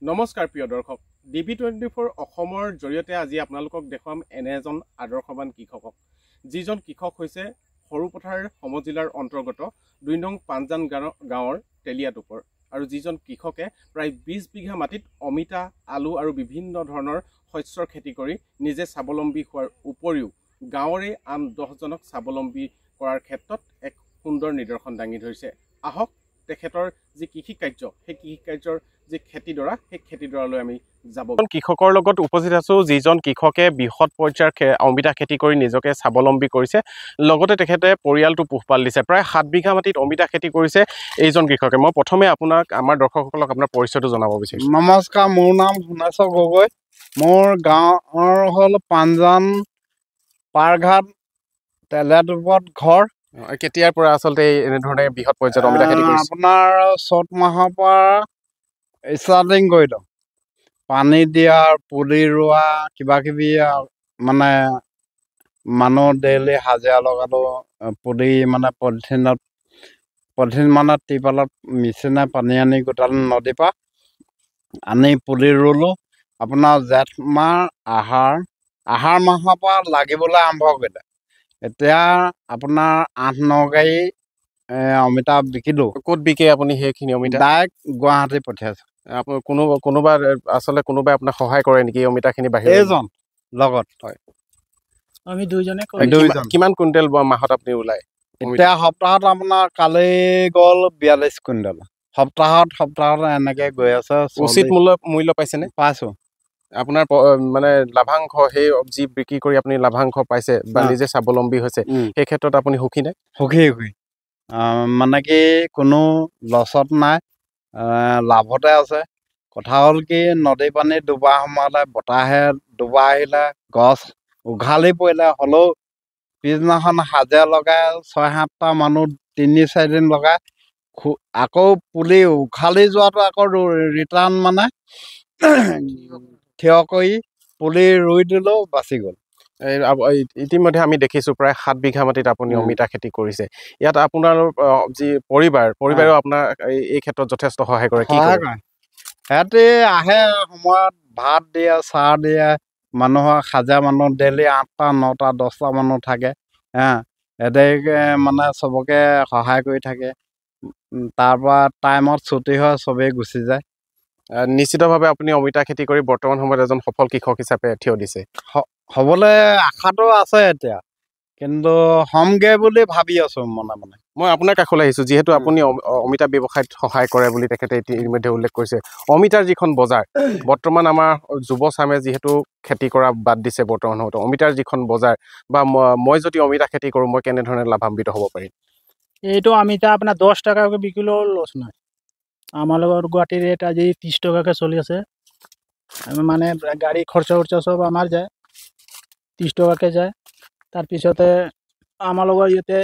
নমস্কাৰ প্ৰিয় দৰ্শক DB24 অসমৰ জৰিয়তে আজি আপোনালোকক দেখুৱাম এনে এজন আদৰ্শৱান কৃষকক যিজন কৃষক হৈছে সৰুপথাৰ সমজিলাৰ অন্তৰ্গত ২ নং পাঞ্জান গাঁৱৰ তেলিয়াটোপৰ আৰু যিজন কৃষকে প্ৰায় ২০ বিঘা মাটিত অমিতা আলু আৰু বিভিন্ন ধৰণৰ শস্যৰ খেতি কৰি নিজে স্বাৱলম্বী হোৱাৰ উপৰিও গাঁৱৰে আন 10 জনক স্বাৱলম্বী কৰাৰ ক্ষেত্ৰত এক সুন্দৰ নিদৰ্শন দাঙি ধৰিছে। আহক তেখেতৰ যি কৃষি কাৰ্য সেই কৃষি কাৰ্যৰ যে খেতিডৰা সেই খেতিডৰালৈ আমি যাব। কৃষকৰ লগত উপস্থিত আছো যিজন কৃষকে বৃহৎ পৰ্যায়ৰ অমিতা খেতি কৰি নিজকে স্বাৱলম্বী কৰিছে, লগতে তেখেতে পৰিয়ালটো পোহপাল দিছে। প্ৰায় 7 বিঘা মাটিত অমিতা খেতি কৰিছে এইজন কৃষকে। মই প্ৰথমে আপোনাক আমাৰ দৰ্শকসকলক আপোনাৰ পৰিচয়টো জনাব বিচাৰিছোঁ। নমস্কাৰ, মোৰ নাম সোণেশ্বৰ গগৈ। মোৰ গাঁৱৰ হ'ল পাঞ্জান পাৰঘাট তেলিয়াটোপত ঘৰ। কেতিয়াৰ পৰা আচলতে এনেধৰণে বৃহৎ পৰ্যায়ত অমিতা খেতি কৰিছে? আপোনাৰ চ'ত মাহৰ পৰা ষ্টাৰ্টিং কৰিলোঁ। পানী দিয়া, পুলি ৰোৱা, কিবা কিবি মানে মানুহ ডেইলি হাজিৰা লগালোঁ। পুলি মানে পলিথিন মানে টিপালত মেচিনে পানী আনি গোটালোঁ নদীৰ পৰা আনি পুলি ৰুলোঁ। আপোনাৰ জেঠ মাহ আহাৰ মাহৰ পৰা লাগিবলৈ আৰম্ভ কৰিলে। এতিয়া আপোনাৰ 8-9 গাড়ী অমিতা বিকিলোঁ। ক'ত বিকে আপুনি সেইখিনি অমিতা? ডাইৰেক্ট গুৱাহাটী পঠিয়াইছোঁ। আপুনি কোনোবাই আপোনাক সহায় কৰে নেকি অমিতাখিনি বাহিৰত? এইজন লগত হয়, আমি দুইজনে কিমান কুইণ্টেল মাহত আপুনি ওলায়? এতিয়া সপ্তাহত আপোনাৰ কালি গ'ল 42 কুইণ্টেল। সপ্তাহত এনেকৈ গৈ আছে। উচিত মূল্য পাইছেনে? পাইছোঁ। আপোনাৰ মানে লাভাংশ, সেই যি বিক্ৰী কৰি আপুনি লাভাংশ পাইছে বা নিজে স্বাৱলম্বী হৈছে, সেই ক্ষেত্ৰত আপুনি সুখী নে? সুখী মানে কি কোনো লছত নাই, লাভতে আছে। কথা হ'ল কি, নদী পানী দুবাৰ সোমালে, বতাহে দুবাৰ আহিলে, গছ উঘালি পৰিলে, হ'লেও পিছদিনাখন হাজিৰা লগাই 6-7টা মানুহ 3-4 দিন লগাই আকৌ পুলি উঘালি যোৱাটো আকৌ ৰিটাৰ্ণ মানে থিয় কৰি পুলি ৰুই দিলেও বাচি গ'ল। ইতিমধ্যে আমি দেখিছোঁ প্ৰায় 7 বিঘা মাটিত আপুনি অমিতা খেতি কৰিছে। ইয়াত আপোনাৰ যি পৰিবাৰেও আপোনাৰ এই ক্ষেত্ৰত যথেষ্ট সহায় কৰে। কি কৰে? সিহঁতে আহে সময়ত ভাত দিয়ে, চাহ দিয়ে। মানুহৰ হাজিৰা মানুহ ডেইলি 8টা 9টা 10টা মানুহ থাকে। এদেৰকে মানে চবকে সহায় কৰি থাকে। তাৰপৰা টাইমত ছুটি হয়, চবেই গুচি যায়। নিশ্চিতভাৱে আপুনি অমিতা খেতি কৰি বৰ্তমান সময়ত এজন সফল কৃষক হিচাপে থিয় দিছে। হ'বলৈ আশাটো আছে এতিয়া, কিন্তু হ'মগে বুলি ভাবি আছোঁ মনে মনে। মই আপোনাৰ কাষলৈ আহিছোঁ, যিহেতু আপুনি অমিতা ব্যৱসায়ত সহায় কৰে বুলি তেখেতে ইতিমধ্যে উল্লেখ কৰিছে। অমিতাৰ যিখন বজাৰ, বৰ্তমান আমাৰ যুৱচামে যিহেতু খেতি কৰা বাদ দিছে বৰ্তমান সময়ত, অমিতাৰ যিখন বজাৰ বা মই যদি অমিতা খেতি কৰোঁ, মই কেনেধৰণে লাভান্বিত হ'ব পাৰিম? এইটো অমিতা আপোনাৰ 10 টাকাকৈ বিকিলেও লছ নাই। আমাৰ লগত গুৱাহাটীৰ ৰেট আজি 30 টকাকৈ চলি আছে। মানে গাড়ী খৰচা চব আমাৰ যায়, 30 টকাকৈ যায়। তাৰপিছতে আমাৰ লগত ইয়াতে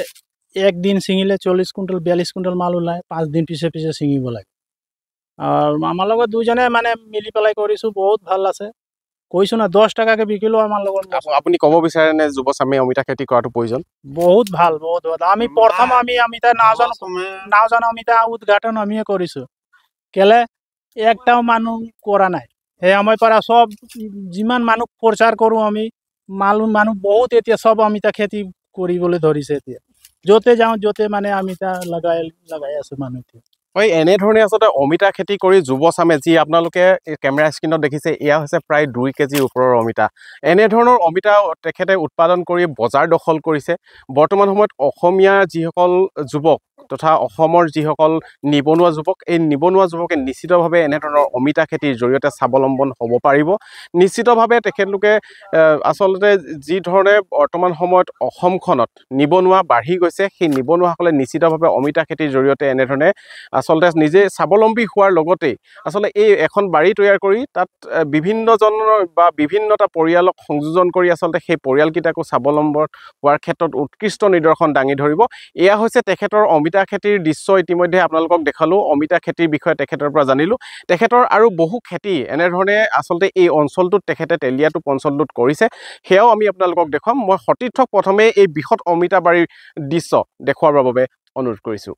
একদিন ছিঙিলে 40 কুইণ্টেল 42 কুইণ্টেল মাল ওলায়। 5 দিন পিছে ছিঙিব লাগে। আৰু আমাৰ লগত দুইজনে মানে মিলি পেলাই কৰিছোঁ, বহুত ভাল আছে। কৈছোঁ না, 10 টাকাকৈ বিকিলেও আমাৰ লগত। আপুনি ক'ব বিচাৰেনে যুৱচামে অমিতা খেতি কৰাটো প্ৰয়োজন? বহুত ভাল, বহুত ভাল। আমি প্ৰথম অমিতা নাওজান অমিতা উদ্ঘাটন আমিয়ে কৰিছোঁ। কেলে একটাও মানুহ কৰা নাই। সেই আমাৰ পৰা চব যিমান মানুহ প্ৰচাৰ কৰোঁ আমি, মানুহ বহুত এতিয়া চব অমিতা খেতি কৰিবলৈ ধৰিছে। এতিয়া য'তে যাওঁ য'তে মানে অমিতা লগাই আছে মানুহ। হয়, এনেধৰণে আচলতে অমিতা খেতি কৰি যুৱচামে, যি আপোনালোকে কেমেৰা স্ক্ৰীণত দেখিছে, এয়া হৈছে প্ৰায় 2 কেজিৰ ওপৰৰ অমিতা। এনেধৰণৰ অমিতা তেখেতে উৎপাদন কৰি বজাৰ দখল কৰিছে। বৰ্তমান সময়ত অসমীয়া যিসকল যুৱক তথা অসমৰ যিসকল নিবনুৱা যুৱক, এই নিবনুৱা যুৱকে নিশ্চিতভাৱে এনেধৰণৰ অমিতা খেতিৰ জৰিয়তে স্বাৱলম্বন হ'ব পাৰিব। নিশ্চিতভাৱে তেখেতলোকে আচলতে যি ধৰণে বৰ্তমান সময়ত অসমখনত নিবনুৱা বাঢ়ি গৈছে, সেই নিবনুৱাসকলে নিশ্চিতভাৱে অমিতা খেতিৰ জৰিয়তে এনেধৰণে আচলতে নিজে স্বাৱলম্বী হোৱাৰ লগতে আচলতে এই এখন বাৰী তৈয়াৰ কৰি তাত বিভিন্নজনৰ বা বিভিন্নটা পৰিয়ালক সংযোজন কৰি আচলতে সেই পৰিয়ালকেইটাকো স্বাৱলম্বন হোৱাৰ ক্ষেত্ৰত উৎকৃষ্ট নিদৰ্শন দাঙি ধৰিব। এয়া হৈছে তেখেতৰ অমিতা খেতিৰ দৃশ্য। ইতিমধ্যে আপোনালোকক দেখালোঁ, অমিতা খেতিৰ বিষয়ে তেখেতৰ পৰা জানিলোঁ। তেখেতৰ আৰু বহু খেতি এনেধৰণে আচলতে এই অঞ্চলটোত তেখেতে তেলিয়াটোপ অঞ্চলটোত কৰিছে, সেয়াও আমি আপোনালোকক দেখুৱাম। মই সতীৰ্থক প্ৰথমে এই বৃহৎ অমিতা বাৰীৰ দৃশ্য দেখুৱাবৰ বাবে অনুৰোধ কৰিছোঁ।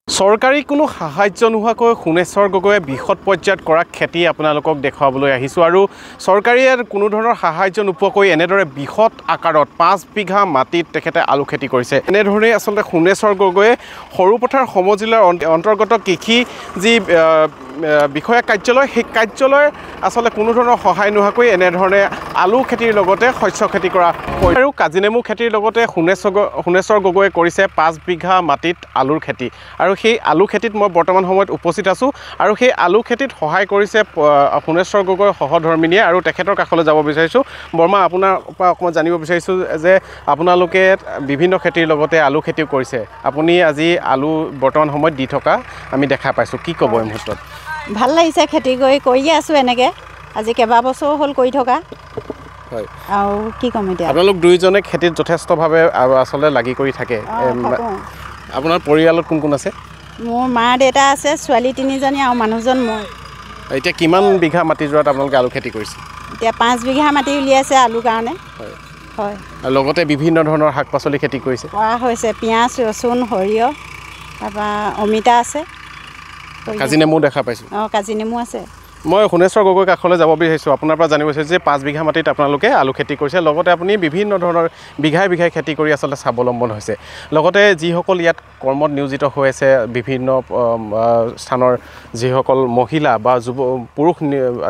চৰকাৰী কোনো সাহায্য নোহোৱাকৈ সোণেশ্বৰ গগৈয়ে বৃহৎ পৰ্যায়ত কৰা খেতি আপোনালোকক দেখুৱাবলৈ আহিছোঁ আৰু চৰকাৰীয়ে কোনো ধৰণৰ সাহায্য নোপোৱাকৈ এনেদৰে বৃহৎ আকাৰত 5 বিঘা মাটিত তেখেতে আলু খেতি কৰিছে। এনেধৰণেই আচলতে সোণেশ্বৰ গগৈয়ে সৰুপথাৰ সমজিলাৰ অন্তৰ্গত কৃষি যি বিষয়া কাৰ্যালয় সেই কাৰ্যালয়ৰ আচলতে কোনো ধৰণৰ সহায় নোহোৱাকৈ এনেধৰণে আলু খেতিৰ লগতে শস্য খেতি কৰা হয় আৰু কাজিনেমু খেতিৰ লগতে সোণেশ্বৰ গগৈয়ে কৰিছে 5 বিঘা মাটিত আলুৰ খেতি আৰু সেই আলু খেতিত মই বৰ্তমান সময়ত উপস্থিত আছোঁ আৰু সেই আলু খেতিত সহায় কৰিছে সোণেশ্বৰ গগৈৰ সহধৰ্মিনীয়ে আৰু তেখেতৰ কাষলৈ যাব বিচাৰিছোঁ। বৰ্মা, আপোনাৰ পৰা অকণমান জানিব বিচাৰিছোঁ যে আপোনালোকে বিভিন্ন খেতিৰ লগতে আলু খেতিও কৰিছে। আপুনি আজি আলু বৰ্তমান সময়ত দি থকা আমি দেখা পাইছোঁ, কি ক'ব এই মুহূৰ্তত? ভাল লাগিছে, খেতি কৰিয়ে আছোঁ এনেকৈ আজি কেইবাবছৰো হ'ল কৰি থকা। হয়, আৰু কি ক'ম এতিয়া, আপোনালোক দুয়োজনে খেতিত যথেষ্টভাৱে আচলতে লাগি কৰি থাকে। আপোনাৰ পৰিয়ালত কোন কোন আছে? মোৰ মা দেউতা আছে, ছোৱালী 3জনী আৰু মানুহজন মই। এতিয়া কিমান বিঘা মাটিডৰাত আপোনালোকে আলু খেতি কৰিছে? এতিয়া 5 বিঘা মাটি উলিয়াইছে আলুৰ কাৰণে। হয় হয়, আৰু লগতে বিভিন্ন ধৰণৰ শাক পাচলি খেতি কৰিছে। কৰা হৈছে পিঁয়াজ, ৰচুন, সৰিয়হ, তাৰপৰা অমিতা আছে, কাজি নেমু দেখা পাইছোঁ। কাজি নেমু আছে। মই সোণেশ্বৰ গগৈ কাষলৈ যাব বিচাৰিছোঁ। আপোনাৰ পৰা জানিব বিচাৰিছোঁ যে 5 বিঘা মাটিত আপোনালোকে আলু খেতি কৰিছে, লগতে আপুনি বিভিন্ন ধৰণৰ বিঘাই বিঘাই খেতি কৰি আচলতে স্বাৱলম্বন হৈছে। লগতে যিসকল ইয়াত কৰ্মত নিয়োজিত হৈ আছে, বিভিন্ন স্থানৰ যিসকল মহিলা বা পুৰুষ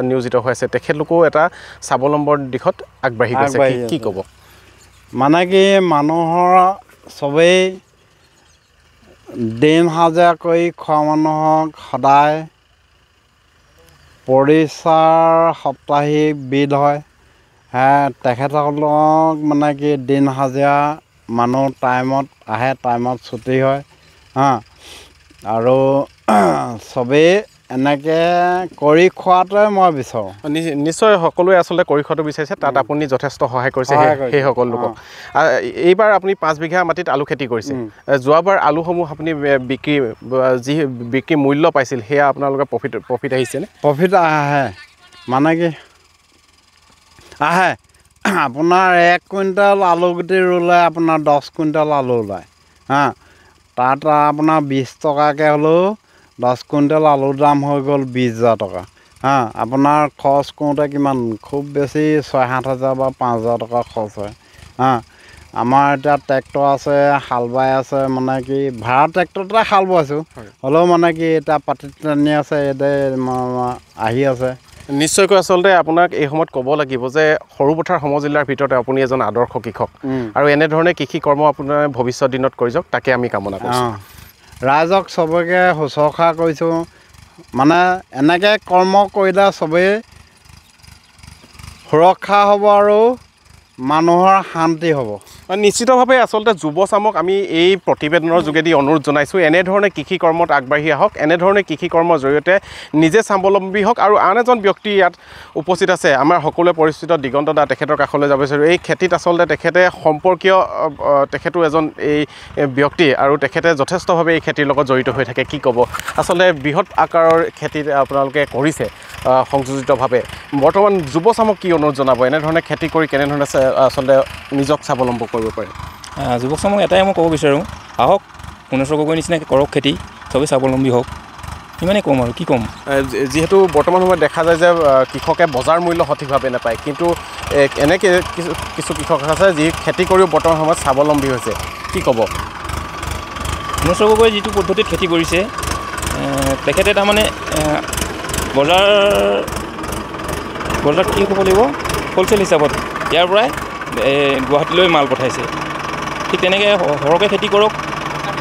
নিয়োজিত হৈ আছে, তেখেতলোকেও এটা স্বাৱলম্বন দিশত আগবাঢ়ি গৈছে। কি ক'ব? মানে কি, মানুহৰ চবেই দিন হাজিৰা কৰি খোৱা মানুহক সদায় পৰিচাৰ সাপ্তাহিক বিল হয়। তেখেতসকলক মানে কি দিন হাজিৰা মানুহ টাইমত আহে, টাইমত ছুটি হয় আৰু চবেই এনেকৈ কৰি খোৱাটোৱে মই বিচাৰোঁ। নিশ্চয় সকলোৱে আচলতে কৰি খোৱাটো বিচাৰিছে, তাত আপুনি যথেষ্ট সহায় কৰিছে সেইসকল লোকক। এইবাৰ আপুনি 5 বিঘা মাটিত আলু খেতি কৰিছে। যোৱাবাৰ আলুসমূহ আপুনি বিক্ৰী মূল্য পাইছিল, সেয়া আপোনালোকৰ প্ৰফিট আহিছেনে? প্ৰফিট আহে, মানে কি আহে, আপোনাৰ 1 কুইণ্টেল আলু গুটি ৰুলে আপোনাৰ 10 কুইণ্টেল আলু ওলায়। তাত আপোনাৰ 20 টকাকৈ হ'লেও 10 কুইণ্টেল আলুৰ দাম হৈ গ'ল 20,000 টকা। আপোনাৰ খৰচ কৰোঁতে কিমান, খুব বেছি 6-7 হাজাৰ বা 5,000 টকা খৰচ হয়। আমাৰ এতিয়া ট্ৰেক্টৰ আছে, হাল বাই আছে, মানে কি ভাড়া ট্ৰেক্টৰতে হাল বাইছোঁ, হ'লেও মানে কি এতিয়া পাতি টানি আছে, আহি আছে। নিশ্চয়কৈ আচলতে আপোনাক এই সময়ত ক'ব লাগিব যে সৰুপথাৰ সমজিলাৰ ভিতৰতে আপুনি এজন আদৰ্শ কৃষক আৰু এনেধৰণে কৃষি কৰ্ম আপোনাৰ ভৱিষ্যত দিনত কৰি যাওক, তাকে আমি কামনা কৰিছোঁ। ৰাইজক চবকে শুশ্ৰূষা কৰিছোঁ, মানে এনেকৈ কৰ্ম কৰিলে চবেই সুৰক্ষা হ'ব আৰু মানুহৰ শান্তি হ'ব। নিশ্চিতভাৱে আচলতে যুৱচামক আমি এই প্ৰতিবেদনৰ যোগেদি অনুৰোধ জনাইছোঁ, এনেধৰণে কৃষি কৰ্মত আগবাঢ়ি আহক, এনেধৰণে কৃষি কৰ্মৰ জৰিয়তে নিজে স্বাৱলম্বী হওক। আৰু আন এজন ব্যক্তি ইয়াত উপস্থিত আছে, আমাৰ সকলোৱে পৰিচিত দিগন্ত দা, তেখেতৰ কাষলৈ যাব বিচাৰোঁ। এই খেতিত আচলতে তেখেতে সম্পৰ্কীয়, তেখেতো এজন এই ব্যক্তি আৰু তেখেতে যথেষ্টভাৱে এই খেতিৰ লগত জড়িত হৈ থাকে। কি ক'ব? আচলতে বৃহৎ আকাৰৰ খেতি আপোনালোকে কৰিছে সংযোজিতভাৱে। বৰ্তমান যুৱচামক কি অনুৰোধ জনাব? এনেধৰণে খেতি কৰি কেনেধৰণে আচলতে নিজক স্বাৱলম্বী কৰিব পাৰে? যুৱকচামক এটাই মই ক'ব বিচাৰোঁ, আহক সোণেশ্বৰ গগৈ নিচিনাকৈ কৰক খেতি, চবেই স্বাৱলম্বী হওক, সিমানেই ক'ম আৰু কি ক'ম। যিহেতু বৰ্তমান সময়ত দেখা যায় যে কৃষকে বজাৰ মূল্য সঠিকভাৱে নাপায়, কিন্তু এনেকৈ কিছু কৃষক আছে যি খেতি কৰিও বৰ্তমান সময়ত স্বাৱলম্বী হৈছে, কি ক'ব? সোণেশ্বৰ গগৈ যিটো পদ্ধতিত খেতি কৰিছে, তেখেতে তাৰমানে বজাৰত কি ক'ব লাগিব, হ'লচেল হিচাপত ইয়াৰ পৰাই গুৱাহাটীলৈ মাল পঠাইছে। ঠিক তেনেকৈ সৰহকৈ খেতি কৰক,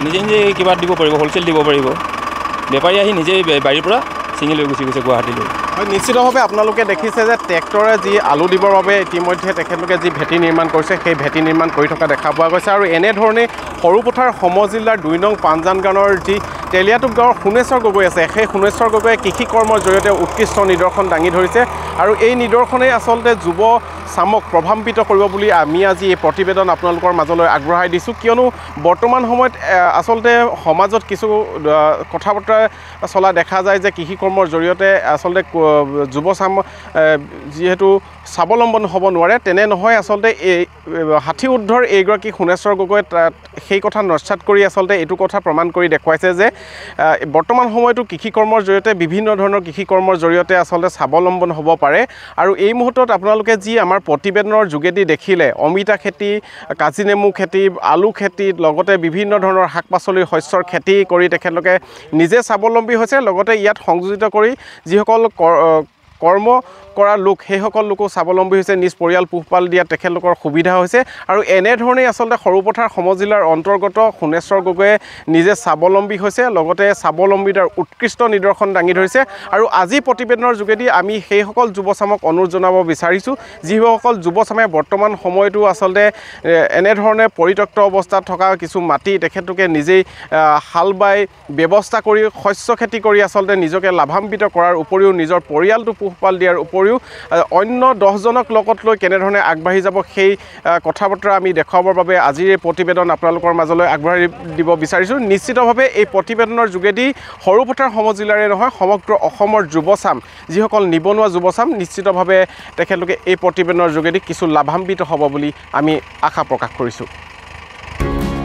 নিজে নিজে কিবা দিব পাৰিব, হ'লচেল দিব পাৰিব। বেপাৰী আহি নিজেই বাৰীৰ পৰা ছিঙি লৈ গুচি গৈছে গুৱাহাটীলৈ। হয়, নিশ্চিতভাৱে আপোনালোকে দেখিছে যে ট্ৰেক্টৰে যি আলু দিবৰ বাবে ইতিমধ্যে তেখেতলোকে যি ভেটি নিৰ্মাণ কৰিছে, সেই ভেটি নিৰ্মাণ কৰি থকা দেখা পোৱা গৈছে। আৰু এনেধৰণে সৰুপথাৰ সমজিলাৰ 2 নং পাঞ্জান গাঁৱৰ যি তেলিয়াটোপ গাঁৱৰ সোণেশ্বৰ গগৈ আছে, সেই সোণেশ্বৰ গগৈয়ে কৃষি কৰ্মৰ জৰিয়তে উৎকৃষ্ট নিদৰ্শন দাঙি ধৰিছে। আৰু এই নিদৰ্শনেই আচলতে যুৱচামক প্ৰভাৱান্বিত কৰিব বুলি আমি আজি এই প্ৰতিবেদন আপোনালোকৰ মাজলৈ আগবঢ়াই দিছোঁ। কিয়নো বৰ্তমান সময়ত আচলতে সমাজত কিছু কথা বতৰা চলা দেখা যায় যে কৃষি কৰ্মৰ জৰিয়তে আচলতে যুৱচাম যিহেতু স্বাৱলম্বন হ'ব নোৱাৰে, তেনে নহয়। আচলতে এই 60 ঊৰ্ধৰ এইগৰাকী সোণেশ্বৰ গগৈয়ে সেই কথা নস্যাৎ কৰি আচলতে এইটো কথা প্ৰমাণ কৰি দেখুৱাইছে যে বৰ্তমান সময়তো কৃষি কৰ্মৰ জৰিয়তে বিভিন্ন ধৰণৰ কৃষি কৰ্মৰ জৰিয়তে আচলতে স্বাৱলম্বন হ'ব পাৰে আৰু এই মুহূৰ্তত আপোনালোকে যি আমাৰ প্ৰতিবেদনৰ যোগেদি দেখিলে অমিতা খেতি কাজি নেমু খেতি আলু খেতি লগতে বিভিন্ন ধৰণৰ শাক পাচলিৰ শস্যৰ খেতি কৰি তেখেতলোকে নিজে স্বাৱলম্বী হৈছে লগতে ইয়াত সংযোজিত কৰি যিসকল কৰ্ম কৰা লোক সেইসকল লোকো স্বাৱলম্বী হৈছে নিজ পৰিয়াল পোহপাল দিয়াত তেখেতলোকৰ সুবিধা হৈছে আৰু এনেধৰণেই আচলতে সৰুপথাৰ সমজিলাৰ অন্তৰ্গত সোণেশ্বৰ গগৈয়ে নিজে স্বাৱলম্বী হৈছে লগতে স্বাৱলম্বিতাৰ উৎকৃষ্ট নিদৰ্শন দাঙি ধৰিছে আৰু আজি প্ৰতিবেদনৰ যোগেদি আমি সেইসকল যুৱচামক অনুৰোধ জনাব বিচাৰিছোঁ যিসকল যুৱচামে বৰ্তমান সময়তো আচলতে এনেধৰণে পৰিত্যক্ত অৱস্থাত থকা কিছু মাটি তেখেতলোকে নিজেই হাল বাই ব্যৱস্থা কৰি শস্য খেতি কৰি আচলতে নিজকে লাভান্বিত কৰাৰ উপৰিও নিজৰ পৰিয়ালটো পোহপাল দিয়াৰ উপৰিও অন্য 10জনক লগত লৈ কেনেধৰণে আগবাঢ়ি যাব সেই কথা বতৰা আমি দেখুৱাবৰ বাবে আজিৰ এই প্ৰতিবেদন আপোনালোকৰ মাজলৈ আগবঢ়াই দিব বিচাৰিছোঁ নিশ্চিতভাৱে এই প্ৰতিবেদনৰ যোগেদি সৰুপথাৰ সমজিলাৰে নহয় সমগ্ৰ অসমৰ যুৱচাম যিসকল নিবনুৱা যুৱচাম নিশ্চিতভাৱে তেখেতলোকে এই প্ৰতিবেদনৰ যোগেদি কিছু লাভান্বিত হ'ব বুলি আমি আশা প্ৰকাশ কৰিছোঁ